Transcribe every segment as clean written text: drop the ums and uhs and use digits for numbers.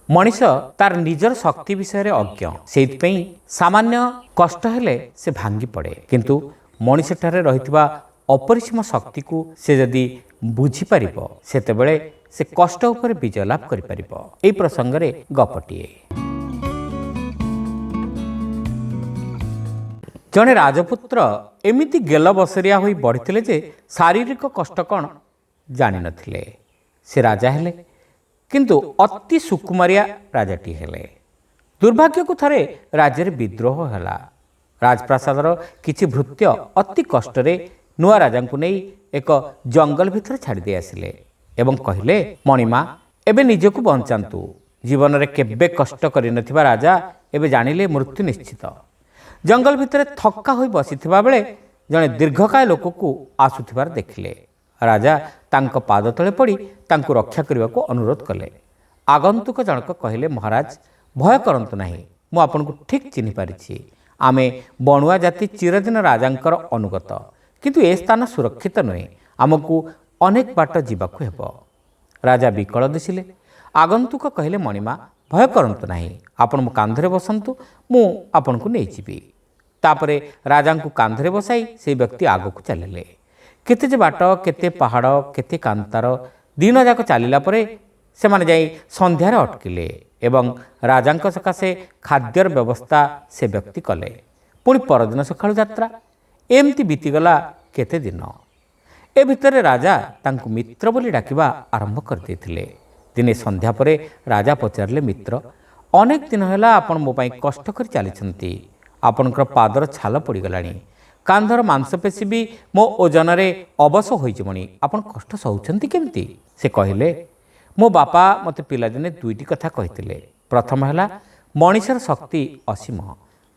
मनीष तार निजर शक्ति विषय अज्ञ से सामान्य कष्ट हेले से भांगी पड़े किंतु मनीष ठारे रहितबा अपरिसीम शक्ति को से जदि बुझी पारिबो सेतेबेले से कष्ट उपर विजय लाभ करि पारिबो। एई प्रसंग रे गपटिए जड़े राजपुत्र एमिति गेल बसरिया होई बढ़िथिले जे शारीरिक कष्ट कौन जानि नथिले। से राजा हेले किंतु अति सुकुमारिया राजाटी हेले। दुर्भाग्य को थरे राज्य विद्रोह हैला। राजप्रासादर किछि भृत्य अति कष्टरे नुआ राजा को नहीं एक जंगल भितर छाड़ी दे आसिले एवं कहिले मणिमा एबे निजको बंचातु जीवन रे केबे कष्ट करि नथिबा राजा एबे जानिले मृत्यु निश्चित। जंगल भितर थक्का होई बसिथिबा बेले जणे दीर्घकाय लोक को आसुथिबार देखिले। राजा तांको पाद तले पड़ी तांको रक्षा करने को अनुरोध कले। आगंतुक जनक कहले महाराज भय करंतु नाही मु आपनको ठीक चिन्हि पारिछि। आमे बणुआ जाति चिरदिन राजांकर अनुगत किंतु ए स्थान सुरक्षित नुहे आमको अनेक बाट जीवाकु हेबो। राजा विकल दिसिले। आगंतुक कहले मणिमा भय करंतु नाही आपण मो कांधरे बसंतु मु आपनको नै जिबि। तापरे राजांको कांधरे बसाई से व्यक्ति आगको चलिले। केते जे बाट केते पहाड़ केते कांतार दिन जाक चलिला परे से माने जाई संध्यार अटकिले एवं राजांक सकाशे खाद्यर व्यवस्था से व्यक्ति कले। पुणी परदिन सकाळु यात्रा एमती बीतीगला केते दिन। ए भितरे राजा तांकु मित्र बोली डाकिबा आरंभ कर देथिले। दिने संध्या परे राजा पचारले मित्र अनेक दिन होला आपण मो पई कष्ट कर चलीछंती आपनकर पादर छाल पड़ीगलानी कांधर मांसपेशी भी मो ओजन रे अवश होइजमणी आपण कष्ट सहउछंती केमती। से कहले मो बापा मते पिलादिने दुईटी कथा कहिथिले। प्रथम हला मनीषर शक्ति असीम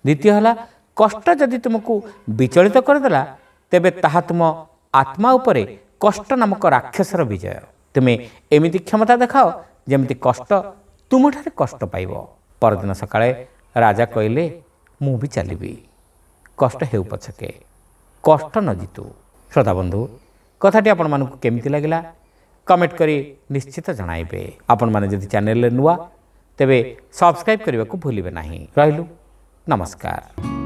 द्वितीय हला कष्ट जदि तुमको विचलित करदेला तेबे ताहा तुम आत्मा उपरे कष्ट नामक राक्षसर विजय। तुमे एमिति क्षमता देखाओ जेमिति कष्ट तुमठारे कष्ट पाइबो। परदिन सकाळे राजा कहले मु भी चलिबी कष्ट हेउ पछके कष्ट न जीतु। श्रोता बंधु कथाटी आपण मानकु केमिति लागिला कमेंट करी निश्चित जणाइबे। आपण माने जदि चैनल रे नुआ तेबे सब्सक्राइब करबा को भूलिबे नाही। रहिलु नमस्कार।